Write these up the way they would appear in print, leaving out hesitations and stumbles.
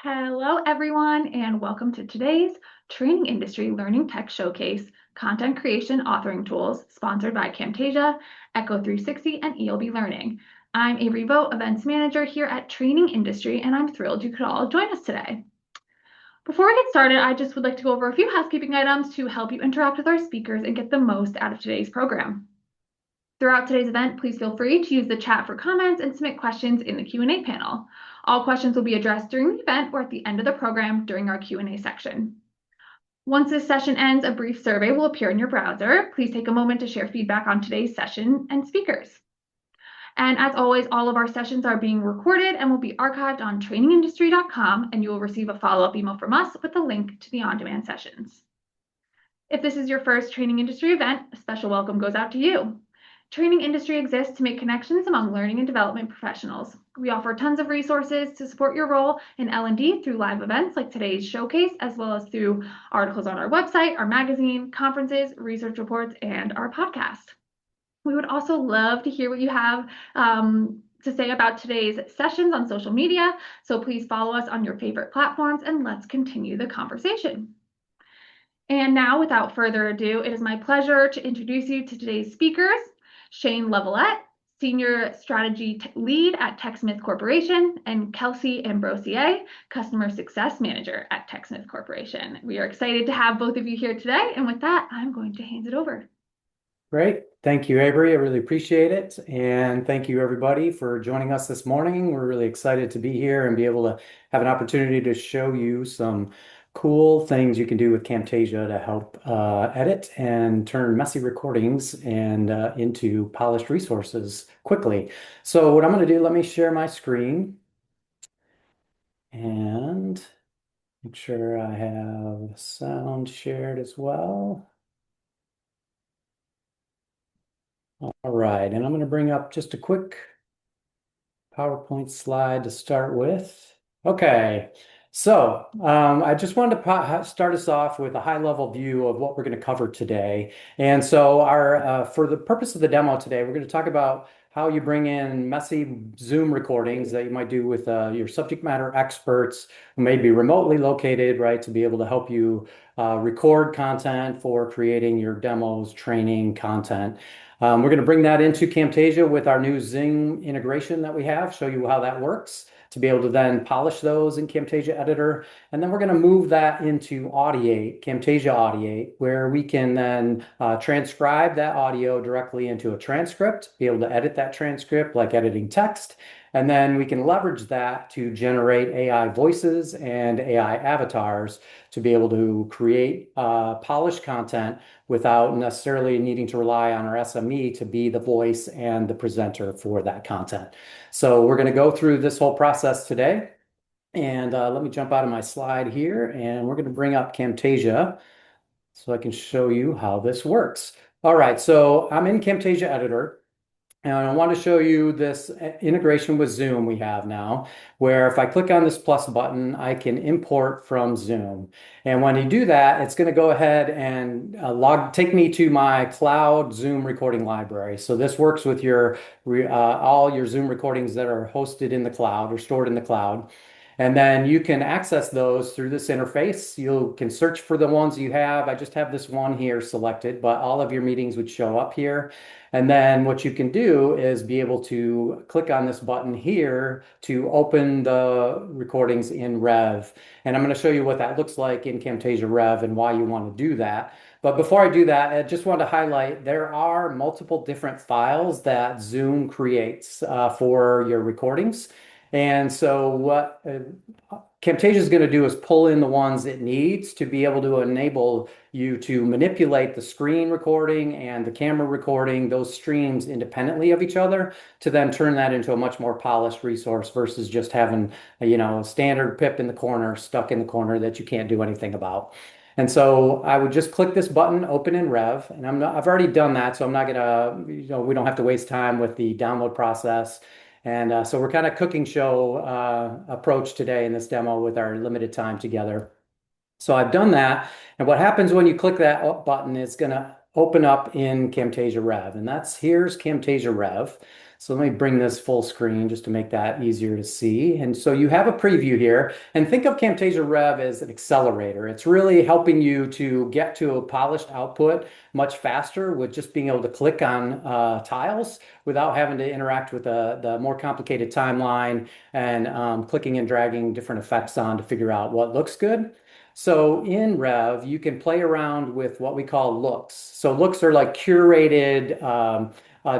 Hello, everyone, and welcome to today's Training Industry Learning Tech Showcase, Content Creation Authoring Tools, sponsored by Camtasia, Echo 360, and ELB Learning. I'm Avery Vogt, Events Manager here at Training Industry, and I'm thrilled you could all join us today. Before we get started, I just would like to go over a few housekeeping items to help you interact with our speakers and get the most out of today's program. Throughout today's event, please feel free to use the chat for comments and submit questions in the Q&A panel. All questions will be addressed during the event or at the end of the program during our Q&A section. Once this session ends, a brief survey will appear in your browser. Please take a moment to share feedback on today's session and speakers. And as always, all of our sessions are being recorded and will be archived on trainingindustry.com, and you will receive a follow-up email from us with a link to the on-demand sessions. If this is your first Training Industry event, a special welcome goes out to you. Training Industry exists to make connections among learning and development professionals. We offer tons of resources to support your role in L&D through live events like today's showcase, as well as through articles on our website, our magazine, conferences, research reports, and our podcast. We would also love to hear what you have to say about today's sessions on social media, so please follow us on your favorite platforms and let's continue the conversation. And now, without further ado, it is my pleasure to introduce you to today's speakers. Shane Levelette, Senior Strategy Lead at TechSmith Corporation, and Kelsey Ambrosier, Customer Success Manager at TechSmith Corporation. We are excited to have both of you here today, and with that, I'm going to hand it over. Great. Thank you, Avery. I really appreciate it. And thank you, everybody, for joining us this morning. We're really excited to be here and be able to have an opportunity to show you some cool things you can do with Camtasia to help edit and turn messy recordings and into polished resources quickly. So what I'm going to do, let me share my screen and make sure I have sound shared as well. All right, and I'm going to bring up just a quick PowerPoint slide to start with. Okay, so I just wanted to start us off with a high-level view of what we're going to cover today. And so for the purpose of the demo today, we're going to talk about how you bring in messy Zoom recordings that you might do with your subject matter experts who may be remotely located, right, to be able to help you record content for creating your demos, training content. We're going to bring that into Camtasia with our new Zoom integration that we have, show you how that works to be able to then polish those in Camtasia Editor. And then we're going to move that into Audiate, Camtasia Audiate, where we can then transcribe that audio directly into a transcript, be able to edit that transcript like editing text. And then we can leverage that to generate AI voices and AI avatars to be able to create polished content without necessarily needing to rely on our SME to be the voice and the presenter for that content. So we're going to go through this whole process today. And let me jump out of my slide here, and we're going to bring up Camtasia so I can show you how this works. All right, so I'm in Camtasia Editor. And I want to show you this integration with Zoom we have now, where if I click on this plus button, I can import from Zoom. And when you do that, it's going to go ahead and take me to my cloud Zoom recording library. So this works with your all your Zoom recordings that are hosted in the cloud or stored in the cloud. And then you can access those through this interface. You can search for the ones you have. I just have this one here selected, but all of your meetings would show up here. And then what you can do is be able to click on this button here to open the recordings in Rev. And I'm going to show you what that looks like in Camtasia Rev and why you want to do that. But before I do that, I just want to highlight there are multiple different files that Zoom creates for your recordings. And so what Camtasia is going to do is pull in the ones it needs to be able to enable you to manipulate the screen recording and the camera recording, those streams independently of each other, to then turn that into a much more polished resource versus just having, a standard pip in the corner, stuck in the corner that you can't do anything about. And so I would just click this button, open in Rev, and I've already done that, so I'm not gonna, we don't have to waste time with the download process. And so we're kind of cooking show approach today in this demo with our limited time together. So I've done that. And what happens when you click that button is going to open up in Camtasia Rev. And here's Camtasia Rev. So let me bring this full screen just to make that easier to see. And so you have a preview here. And think of Camtasia Rev as an accelerator. It's really helping you to get to a polished output much faster with just being able to click on tiles without having to interact with the more complicated timeline and clicking and dragging different effects on to figure out what looks good. So in Rev, you can play around with what we call looks. So looks are like curated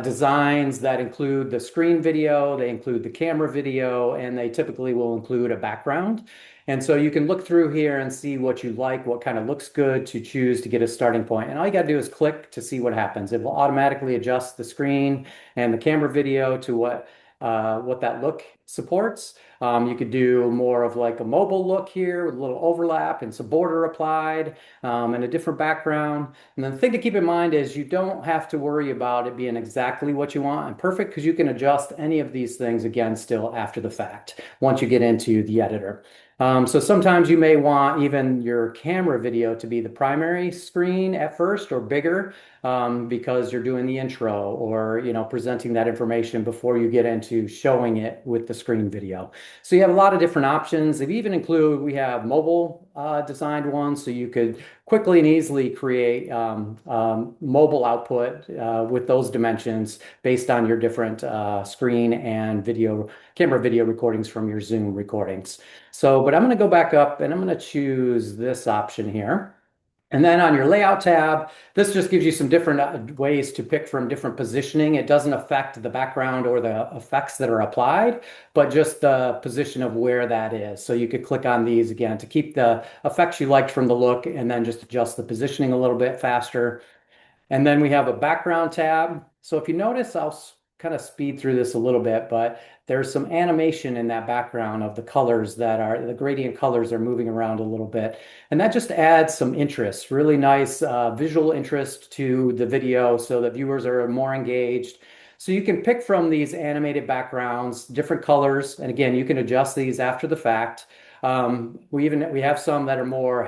designs that include the screen video, they include the camera video, and they typically will include a background. And so you can look through here and see what you like, what kind of looks good to choose to get a starting point. And all you got to do is click to see what happens. It will automatically adjust the screen and the camera video to what that look supports. You could do more of like a mobile look here with a little overlap and some border applied and a different background. And the thing to keep in mind is you don't have to worry about it being exactly what you want and perfect because you can adjust any of these things again still after the fact once you get into the editor. So sometimes you may want even your camera video to be the primary screen at first or bigger because you're doing the intro or presenting that information before you get into showing it with the screen video. So you have a lot of different options. We have mobile designed ones, so you could quickly and easily create mobile output with those dimensions based on your different screen and camera video recordings from your Zoom recordings. But I'm going to go back up and I'm going to choose this option here. And then on your layout tab, this just gives you some different ways to pick from different positioning. It doesn't affect the background or the effects that are applied, but just the position of where that is. So you could click on these again to keep the effects you liked from the look and then just adjust the positioning a little bit faster. And then we have a background tab. So if you notice, I'll kind of speed through this a little bit, but there's some animation in that background of the colors the gradient colors are moving around a little bit. And that just adds some interest, really nice visual interest to the video so that viewers are more engaged. So you can pick from these animated backgrounds, different colors. And again, you can adjust these after the fact. We have some that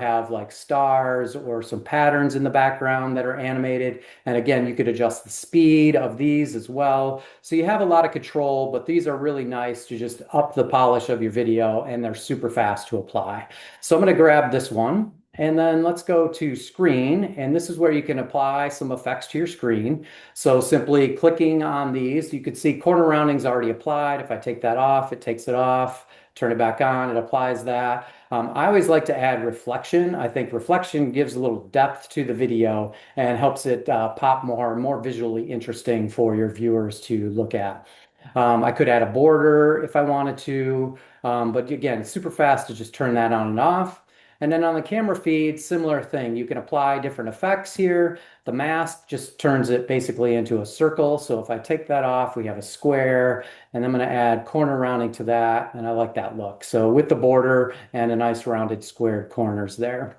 have like stars or some patterns in the background that are animated. And again, you could adjust the speed of these as well. So you have a lot of control, but these are really nice to just up the polish of your video and they're super fast to apply. So I'm going to grab this one. And then let's go to screen, and this is where you can apply some effects to your screen. So simply clicking on these, you can see corner rounding is already applied. If I take that off, it takes it off. Turn it back on, it applies that. I always like to add reflection. I think reflection gives a little depth to the video and helps it pop more visually interesting for your viewers to look at. I could add a border if I wanted to, but again, it's super fast to just turn that on and off. And then on the camera feed, similar thing. You can apply different effects here. The mask just turns it basically into a circle. So if I take that off, we have a square, and I'm going to add corner rounding to that, and I like that look. So with the border and a nice rounded squared corners there.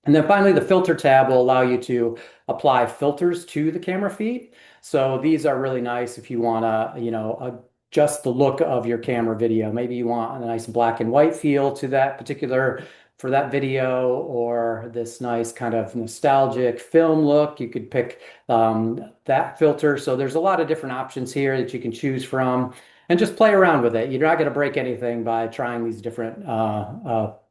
And then finally, the filter tab will allow you to apply filters to the camera feed. So these are really nice if you want to, adjust the look of your camera video. Maybe you want a nice black and white feel to for that video, or this nice kind of nostalgic film look. You could pick that filter. So there's a lot of different options here that you can choose from and just play around with it. You're not going to break anything by trying these different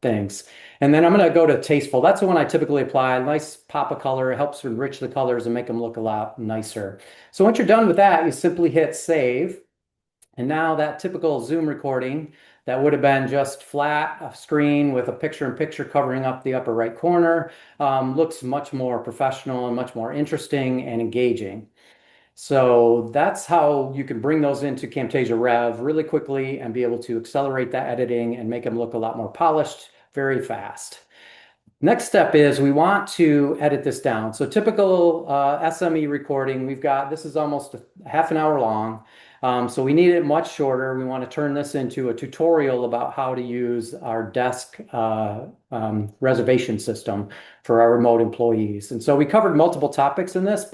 things. And then I'm going to go to tasteful. That's the one I typically apply. A nice pop of color. It helps enrich the colors and make them look a lot nicer. So once you're done with that, you simply hit save. And now that typical Zoom recording that would have been just flat, a screen with a picture-in-picture covering up the upper right corner, looks much more professional and much more interesting and engaging. So that's how you can bring those into Camtasia Rev really quickly and be able to accelerate that editing and make them look a lot more polished very fast. Next step is we want to edit this down. So typical SME recording, this is almost half an hour long. So we need it much shorter. We want to turn this into a tutorial about how to use our desk reservation system for our remote employees. And so we covered multiple topics in this,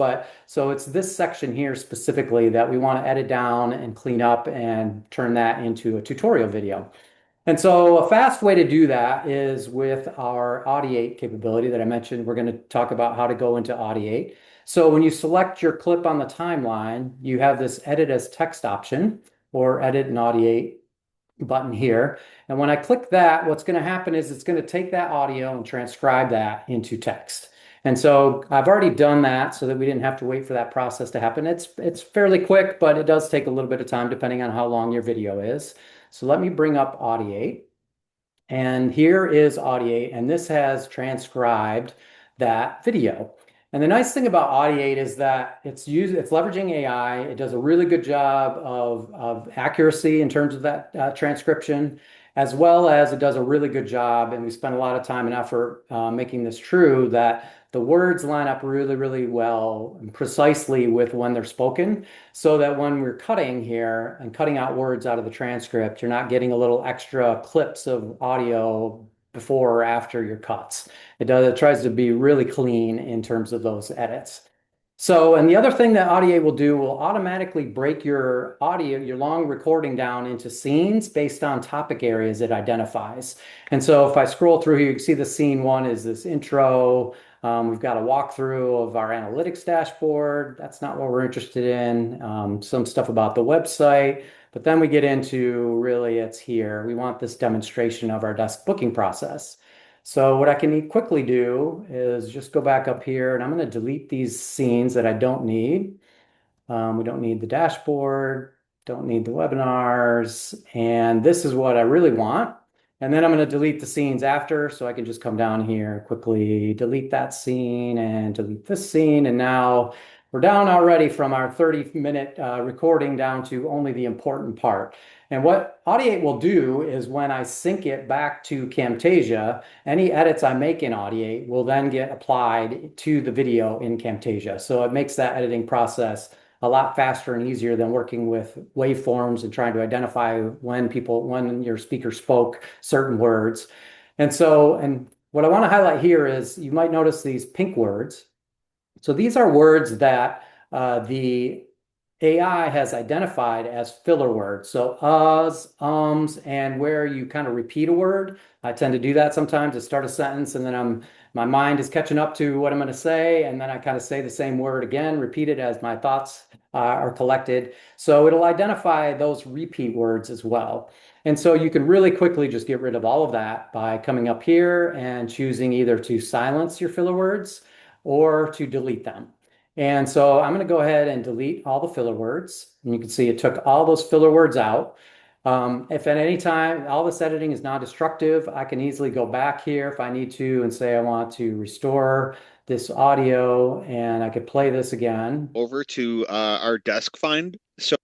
so it's this section here specifically that we want to edit down and clean up and turn that into a tutorial video. And so a fast way to do that is with our Audiate capability that I mentioned. We're going to talk about how to go into Audiate. So when you select your clip on the timeline, you have this edit as text option or edit and audiate button here. And when I click that, what's going to happen is it's going to take that audio and transcribe that into text. And so I've already done that so that we didn't have to wait for that process to happen. It's fairly quick, but it does take a little bit of time depending on how long your video is. So let me bring up Audiate. And here is Audiate, and this has transcribed that video. And the nice thing about Audiate is that it's leveraging AI. It does a really good job of accuracy in terms of that transcription, as well as it does a really good job, and we spend a lot of time and effort making this true, that the words line up really, really well and precisely with when they're spoken, so that when we're cutting here and cutting out words out of the transcript, you're not getting a little extra clips of audio before or after your cuts. It tries to be really clean in terms of those edits. So, and the other thing that Audiate will do will automatically break your audio, your long recording down into scenes based on topic areas it identifies. And so if I scroll through here, you can see the scene one is this intro. We've got a walkthrough of our analytics dashboard. That's not what we're interested in. Some stuff about the website, but then we get into really it's here. We want this demonstration of our desk booking process. So what I can quickly do is just go back up here and I'm going to delete these scenes that I don't need. We don't need the dashboard, don't need the webinars, and this is what I really want. And then I'm going to delete the scenes after, so I can just come down here, quickly delete that scene and delete this scene. And now we're down already from our 30-minute recording down to only the important part. And what Audiate will do is when I sync it back to Camtasia, any edits I make in Audiate will then get applied to the video in Camtasia. So it makes that editing process a lot faster and easier than working with waveforms and trying to identify when your speaker spoke certain words. And so, and what I want to highlight here is you might notice these pink words. So these are words that the AI has identified as filler words. So uhs, ums, and where you kind of repeat a word. I tend to do that sometimes to start a sentence and then my mind is catching up to what I'm going to say, and then I kind of say the same word again, repeat it as my thoughts are collected. So it'll identify those repeat words as well. And so you can really quickly just get rid of all of that by coming up here and choosing either to silence your filler words or to delete them. And so I'm going to go ahead and delete all the filler words. And you can see it took all those filler words out. If at any time all this editing is non-destructive, I can easily go back here if I need to and say I want to restore this audio, and I could play this again. Over to our desk find. So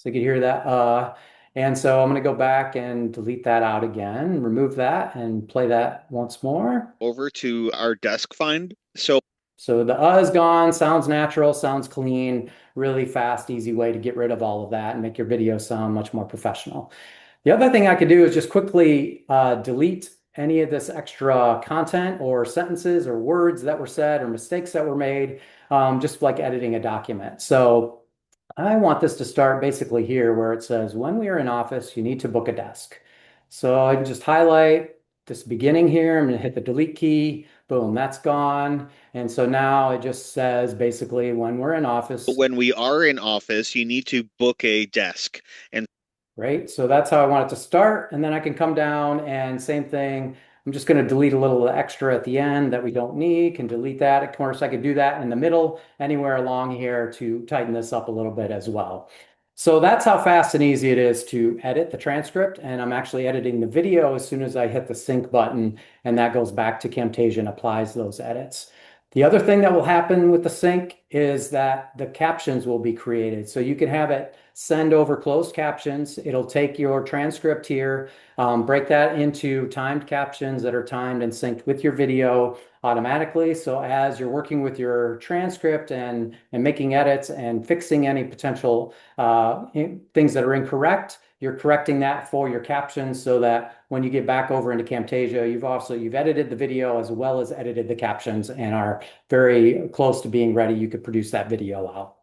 you can hear that. And so I'm going to go back and delete that out again, remove that and play that once more. Over to our desk find. So the is gone, sounds natural, sounds clean, really fast, easy way to get rid of all of that and make your video sound much more professional. The other thing I could do is just quickly delete any of this extra content or sentences or words that were said or mistakes that were made, just like editing a document. So I want this to start basically here where it says, when we are in office, you need to book a desk. So I can just highlight this beginning here. I'm going to hit the delete key. Boom, that's gone. And so now it just says basically when we're in office. When we are in office, you need to book a desk. And right, so that's how I want it to start. And then I can come down and same thing. I'm just going to delete a little extra at the end that we don't need. Can delete that. Of course, I could do that in the middle, anywhere along here to tighten this up a little bit as well. So that's how fast and easy it is to edit the transcript. And I'm actually editing the video as soon as I hit the sync button, and that goes back to Camtasia and applies those edits. The other thing that will happen with the sync is that the captions will be created. So you can have it send over closed captions. It'll take your transcript here, break that into timed captions that are timed and synced with your video automatically. So as you're working with your transcript and making edits and fixing any potential things that are incorrect, you're correcting that for your captions so that when you get back over into Camtasia, you've edited the video as well as edited the captions and are very close to being ready. You could produce that video out.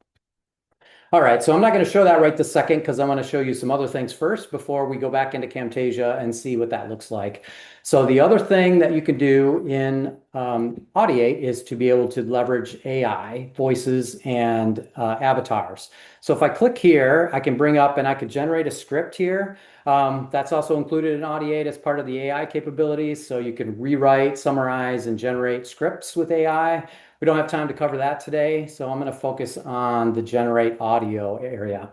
All right, so I'm not going to show that right this second because I want to show you some other things first before we go back into Camtasia and see what that looks like. So the other thing that you can do in Audiate is to be able to leverage AI, voices, and avatars. So if I click here, I can bring up and I could generate a script here. That's also included in Audiate as part of the AI capabilities. So you can rewrite, summarize, and generate scripts with AI. We don't have time to cover that today, so I'm going to focus on the generate audio area.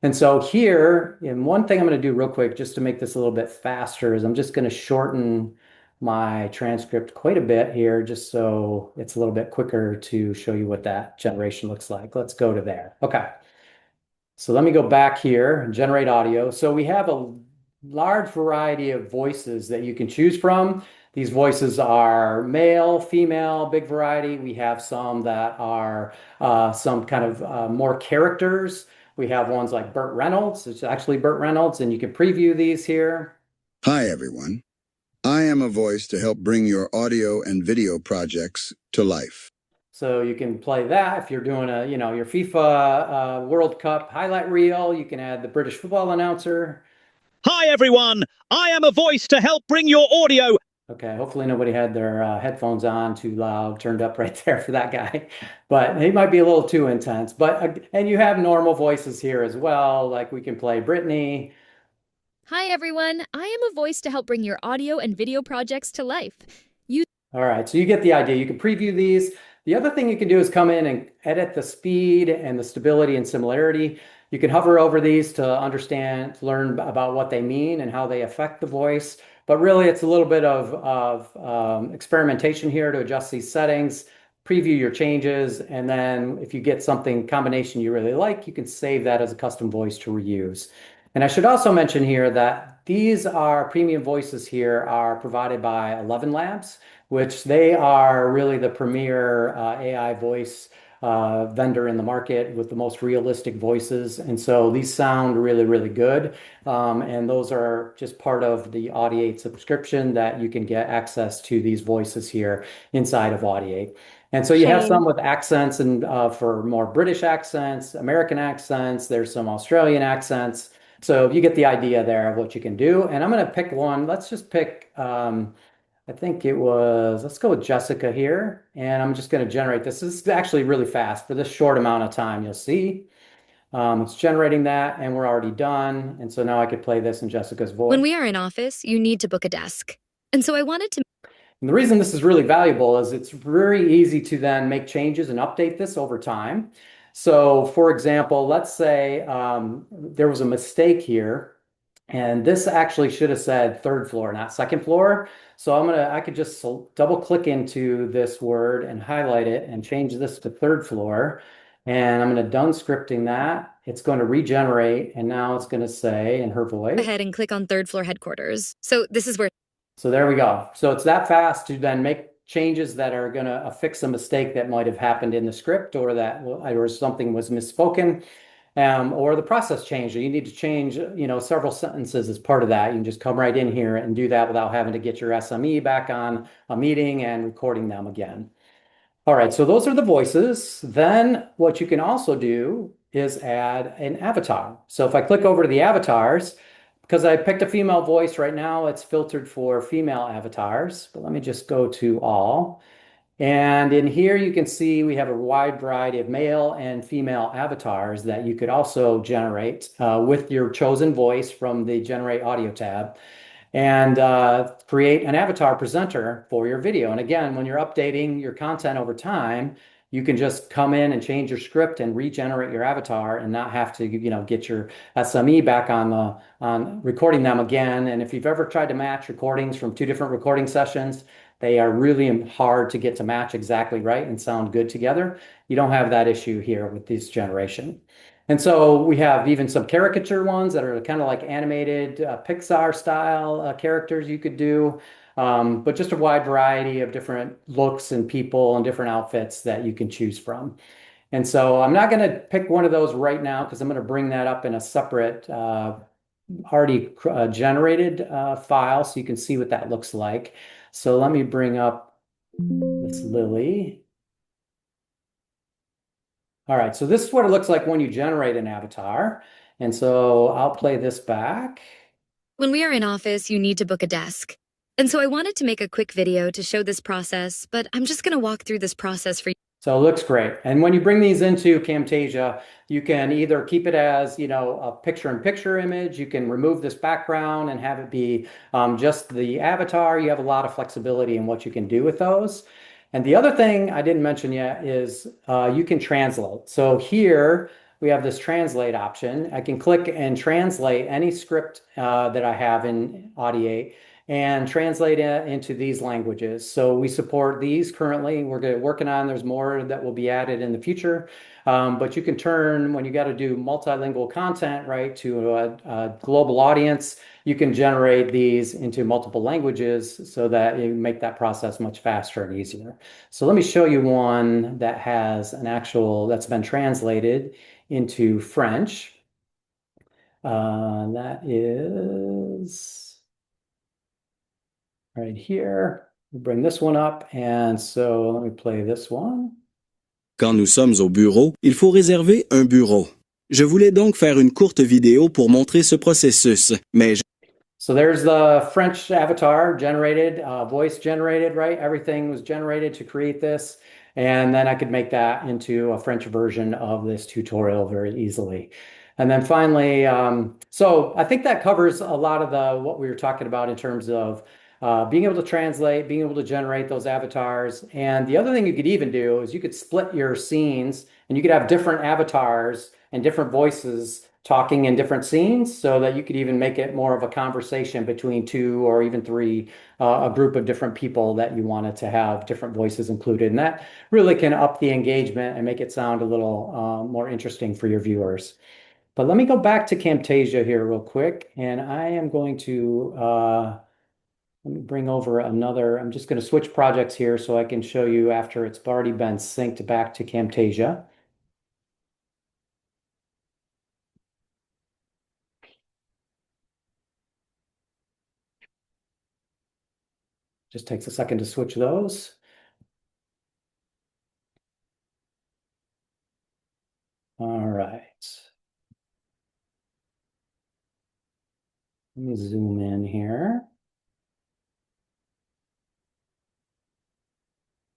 And so here, and one thing I'm going to do real quick just to make this a little bit faster is I'm just going to shorten my transcript quite a bit here just so it's a little bit quicker to show you what that generation looks like. Let's go to there. Okay. So let me go back here and generate audio. So we have a large variety of voices that you can choose from. These voices are male, female, big variety. We have some that are some kind of more characters. We have ones like Burt Reynolds. It's actually Burt Reynolds, and you can preview these here. Hi, everyone. I am a voice to help bring your audio and video projects to life. So you can play that if you're doing your FIFA World Cup highlight reel. You can add the British football announcer. Hi, everyone. I am a voice to help bring your audio. Okay, hopefully nobody had their headphones on too loud, turned up right there for that guy. But he might be a little too intense. But and you have normal voices here as well, like we can play Brittany. Hi, everyone. I am a voice to help bring your audio and video projects to life. All right, so you get the idea. You can preview these. The other thing you can do is come in and edit the speed and the stability and similarity. You can hover over these to understand, to learn about what they mean and how they affect the voice. But really, it's a little bit of experimentation here to adjust these settings, preview your changes, and then if you get something combination you really like, you can save that as a custom voice to reuse. And I should also mention here that these are premium voices here are provided by 11 Labs, which they are really the premier AI voice vendor in the market with the most realistic voices. And so these sound really, really good. And those are just part of the Audiate subscription that you can get access to these voices here inside of Audiate. And so you have some with accents and for more British accents, American accents, there's some Australian accents. So you get the idea there of what you can do. And I'm going to pick one. Let's just pick I think it was, let's go with Jessica here. And I'm just going to generate this. This is actually really fast for this short amount of time. You'll see it's generating that and we're already done. And so now I could play this in Jessica's voice. When we are in office, you need to book a desk. And so I wanted to. And the reason this is really valuable is it's very easy to then make changes and update this over time. So for example, let's say there was a mistake here. And this actually should have said third floor, not second floor. So I could just double click into this word and highlight it and change this to third floor. And I'm going to done scripting that. It's going to regenerate. And now it's going to say in her voice. Go ahead and click on third floor headquarters. So this is where. So there we go. So it's that fast to then make changes that are going to fix a mistake that might have happened in the script or something was misspoken. Or the process change. You need to change, several sentences as part of that. You can just come right in here and do that without having to get your SME back on a meeting and recording them again. All right, so those are the voices. Then what you can also do is add an avatar. So if I click over to the avatars, because I picked a female voice right now, it's filtered for female avatars. But let me just go to all. And in here, you can see we have a wide variety of male and female avatars that you could also generate with your chosen voice from the Generate Audio tab and create an avatar presenter for your video. And again, when you're updating your content over time, you can just come in and change your script and regenerate your avatar and not have to, get your SME back on recording them again. And if you've ever tried to match recordings from two different recording sessions, they are really hard to get to match exactly right and sound good together. You don't have that issue here with this generation. And so we have even some caricature ones that are kind of like animated Pixar style characters you could do, but just a wide variety of different looks and people and different outfits that you can choose from. And so I'm not going to pick one of those right now because I'm going to bring that up in a separate already generated file so you can see what that looks like. So let me bring up this Lily. All right, so this is what it looks like when you generate an avatar. And so I'll play this back. When we are in office, you need to book a desk. And so I wanted to make a quick video to show this process, but I'm just going to walk through this process for you. So it looks great. And when you bring these into Camtasia, you can either keep it as, a picture-in-picture image. You can remove this background and have it be just the avatar. You have a lot of flexibility in what you can do with those. And the other thing I didn't mention yet is you can translate. So here we have this translate option. I can click and translate any script that I have in Audiate and translate it into these languages. So we support these currently. We're working on, there's more that will be added in the future. But you can turn, when you got to do multilingual content, right, to a global audience, you can generate these into multiple languages so that you make that process much faster and easier. So let me show you one that has that's been translated into French. That is right here. We bring this one up, and so let me play this one. Quand nous sommes au bureau, il faut réserver un bureau. Je voulais donc faire une courte vidéo pour montrer ce processus, mais So there's the French avatar generated, voice generated, right? Everything was generated to create this. And then I could make that into a French version of this tutorial very easily. And then finally, so I think that covers a lot of what we were talking about in terms of being able to translate, being able to generate those avatars. And the other thing you could even do is you could split your scenes and you could have different avatars and different voices talking in different scenes so that you could even make it more of a conversation between two or even three, a group of different people that you wanted to have different voices included. And that really can up the engagement and make it sound a little more interesting for your viewers. But let me go back to Camtasia here real quick, and I am going to let me bring over I'm just going to switch projects here so I can show you after it's already been synced back to Camtasia. Just takes a second to switch those. All right. Let me zoom in here.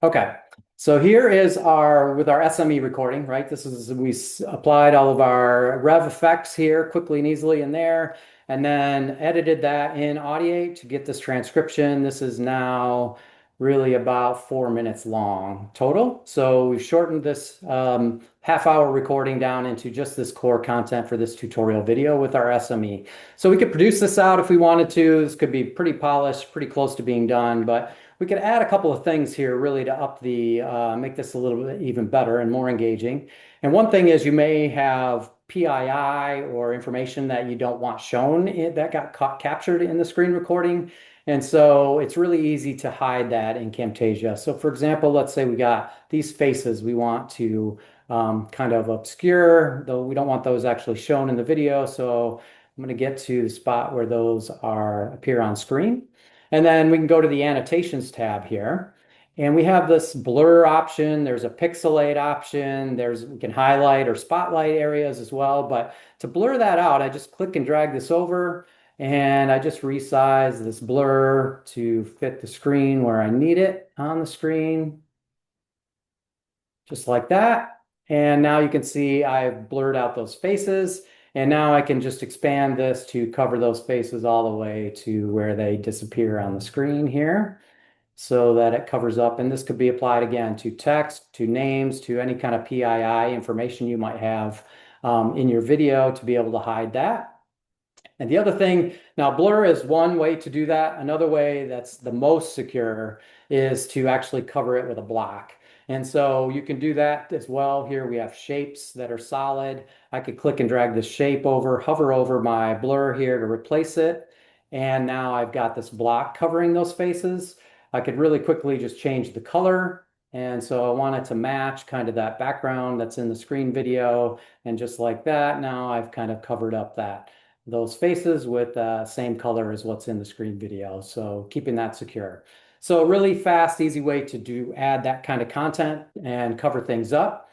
Okay, so here is with our SME recording, right? We applied all of our rev effects here quickly and easily in there, and then edited that in Audiate to get this transcription. This is now really about 4 minutes long total. So we've shortened this half-hour recording down into just this core content for this tutorial video with our SME. So we could produce this out if we wanted to. This could be pretty polished, pretty close to being done, but we could add a couple of things here really to make this a little bit even better and more engaging. And one thing is you may have PII or information that you don't want shown that got captured in the screen recording. And so it's really easy to hide that in Camtasia. So for example, let's say we got these faces we want to kind of obscure, though we don't want those actually shown in the video. So I'm going to get to the spot where those appear on screen. And then we can go to the annotations tab here. And we have this blur option. There's a pixelate option. We can highlight or spotlight areas as well. But to blur that out, I just click and drag this over. And I just resize this blur to fit the screen where I need it on the screen. Just like that. And now you can see I've blurred out those faces. And now I can just expand this to cover those faces all the way to where they disappear on the screen here so that it covers up. And this could be applied again to text, to names, to any kind of PII information you might have in your video to be able to hide that. And the other thing, now blur is one way to do that. Another way that's the most secure is to actually cover it with a block. And so you can do that as well. Here we have shapes that are solid. I could click and drag this shape over, hover over my blur here to replace it. And now I've got this block covering those faces. I could really quickly just change the color. And so I want it to match kind of that background that's in the screen video. And just like that, now I've kind of covered up those faces with same color as what's in the screen video. So keeping that secure. So really fast, easy way to add that kind of content and cover things up.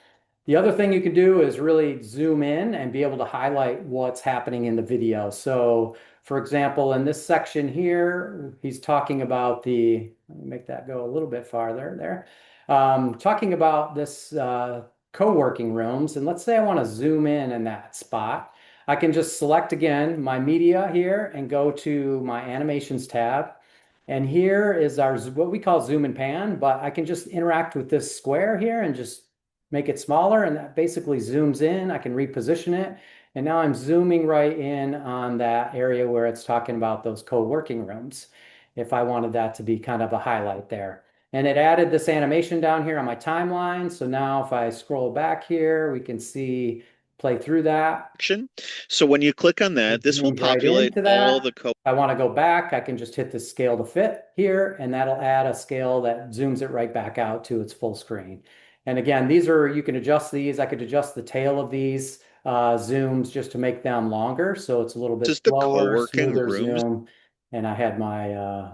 The other thing you can do is really zoom in and be able to highlight what's happening in the video. So for example, in this section here, he's talking about let me make that go a little bit farther there. Talking about this co-working rooms. And let's say I want to zoom in that spot. I can just select again my media here and go to my animations tab. And here is our what we call zoom and pan, but I can just interact with this square here and just make it smaller, and that basically zooms in. I can reposition it. And now I'm zooming right in on that area where it's talking about those co-working rooms, if I wanted that to be kind of a highlight there. And it added this animation down here on my timeline. So now if I scroll back here, we can see play through that. So when you click on that, this will populate all the If I want to go back, I can just hit the scale to fit here, and that'll add a scale that zooms it right back out to its full screen. And again, you can adjust these. I could adjust the tail of these zooms just to make them longer. So it's a little bit slower, smoother zoom. And I had my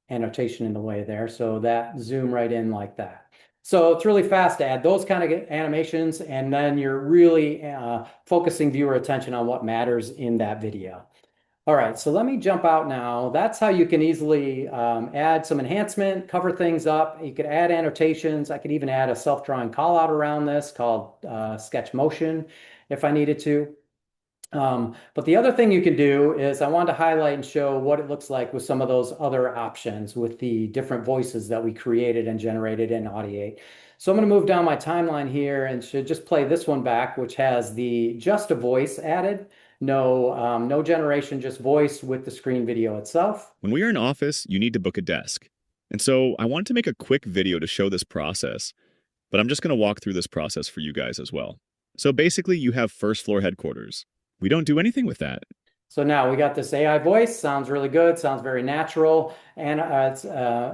annotation in the way there. So that zoom right in like that. So it's really fast to add those kind of animations, and then you're really focusing viewer attention on what matters in that video. All right, so let me jump out now. That's how you can easily add some enhancement, cover things up. You could add annotations. I could even add a self-drawing call out around this called sketch motion if I needed to. But the other thing you can do is I wanted to highlight and show what it looks like with some of those other options with the different voices that we created and generated in Audiate. So I'm going to move down my timeline here and should just play this one back, which has just a voice added. No generation, just voice with the screen video itself. When we are in office, you need to book a desk. And so I wanted to make a quick video to show this process, but I'm just going to walk through this process for you guys as well. So basically you have first floor headquarters. We don't do anything with that. So now we got this AI voice, sounds really good, sounds very natural, and it's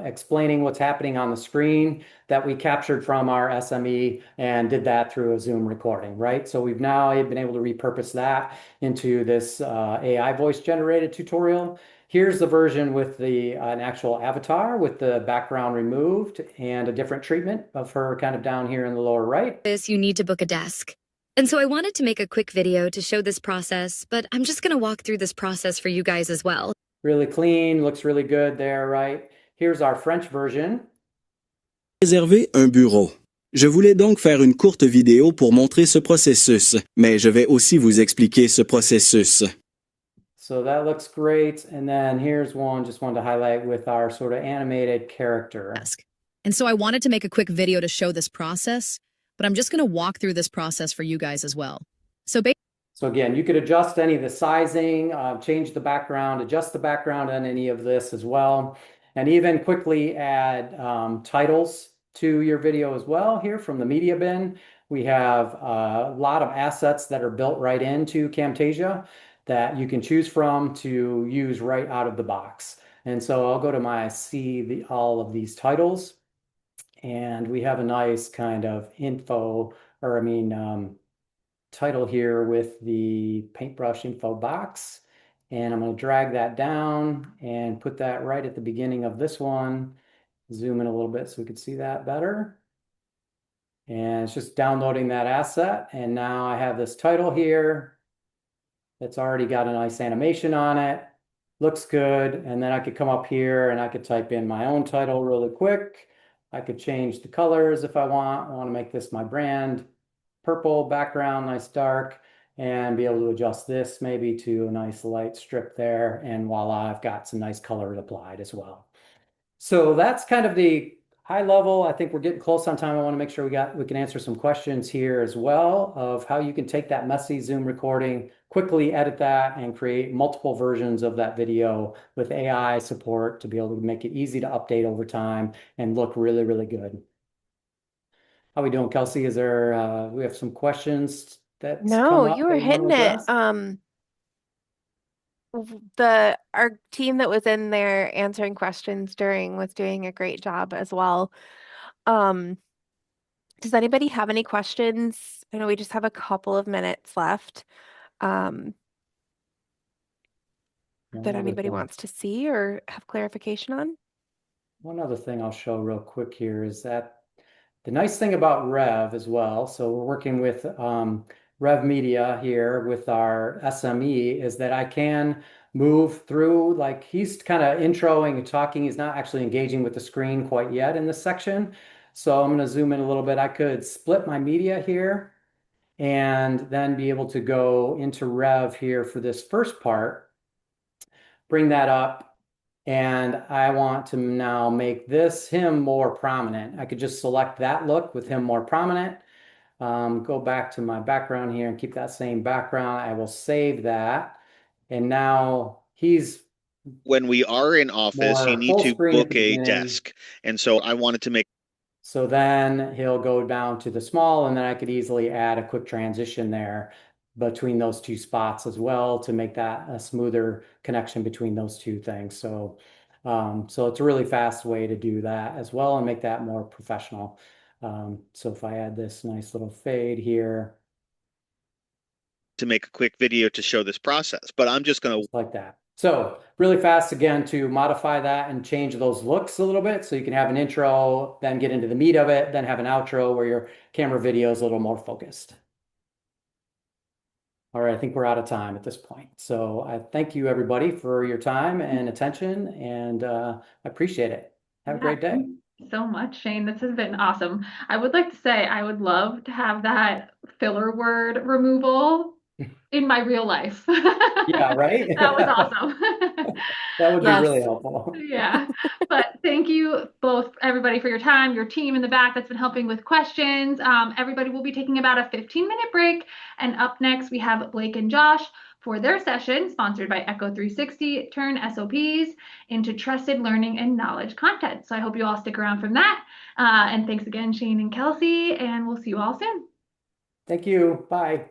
explaining what's happening on the screen that we captured from our SME and did that through a Zoom recording, right? So we've now been able to repurpose that into this AI voice generated tutorial. Here's the version with an actual avatar with the background removed and a different treatment of her kind of down here in the lower right. You need to book a desk. And so I wanted to make a quick video to show this process, but I'm just going to walk through this process for you guys as well. Really clean, looks really good there, right? Here's our French version. Réserver un bureau. Je voulais donc faire une courte vidéo pour montrer ce processus, mais je vais aussi vous expliquer ce processus. So that looks great. And then here's one, just wanted to highlight with our sort of animated character. And so I wanted to make a quick video to show this process, but I'm just going to walk through this process for you guys as well. So again, you could adjust any of the sizing, change the background, adjust the background on any of this as well, and even quickly add titles to your video as well. Here from the media bin, we have a lot of assets that are built right into Camtasia that you can choose from to use right out of the box. And so I'll go to all of these titles. And we have a nice kind of title here with the paintbrush info box. And I'm going to drag that down and put that right at the beginning of this one. Zoom in a little bit so we can see that better. And it's just downloading that asset. And now I have this title here that's already got a nice animation on it. Looks good. And then I could come up here and I could type in my own title really quick. I could change the colors if I want. I want to make this my brand. Purple background, nice dark, and be able to adjust this maybe to a nice light strip there. And voila, I've got some nice color applied as well. So that's kind of the high level. I think we're getting close on time. I want to make sure we can answer some questions here as well of how you can take that messy Zoom recording, quickly edit that, and create multiple versions of that video with AI support to be able to make it easy to update over time and look really, really good. How we doing, Kelsey? Is there we have some questions that's come up you were that you want hitting to it. Our team that was in there answering questions was doing a great job as well. Does anybody have any questions? I know we just have a couple of minutes left. That anybody wants to see or have clarification on? One other thing I'll show real quick here is that The nice thing about Rev as well, so we're working with Rev Media here with our SME, is that I can move through, like he's kind of introing and talking. He's not actually engaging with the screen quite yet in this section. So I'm going to zoom in a little bit. I could split my media here and then be able to go into Rev here for this first part, bring that up, and I want to now make him more prominent. I could just select that look with him more prominent. Go back to my background here and keep that same background. I will save that. And now he's When we are in Office, you more need full to screen at book the a beginning. desk. And so I wanted to make So then he'll go down to the small, and then I could easily add a quick transition there between those two spots as well to make that a smoother connection between those two things. So, so it's a really fast way to do that as well and make that more professional. So if I add this nice little fade here, to make a quick video to show this process, but I'm just going to like that. So really fast again to modify that and change those looks a little bit so you can have an intro, then get into the meat of it, then have an outro where your camera video is a little more focused. All right, I think we're out of time at this point. So I thank you everybody for your time and attention, and I appreciate it. Have a great day. Thank you so much, Shane. This has been awesome. I would like to say I would love to have that filler word removal in my real life. Yeah, right? That was awesome. That would be Yes. really helpful. Yeah, but thank you both, everybody, for your time, your team in the back that's been helping with questions. Everybody will be taking about a 15-minute break. And up next, we have Blake and Josh for their session, sponsored by Echo 360, Turn SOPs into Trusted Learning and Knowledge Content. So I hope you all stick around from that. And thanks again, Shane and Kelsey, and we'll see you all soon. Thank you. Bye.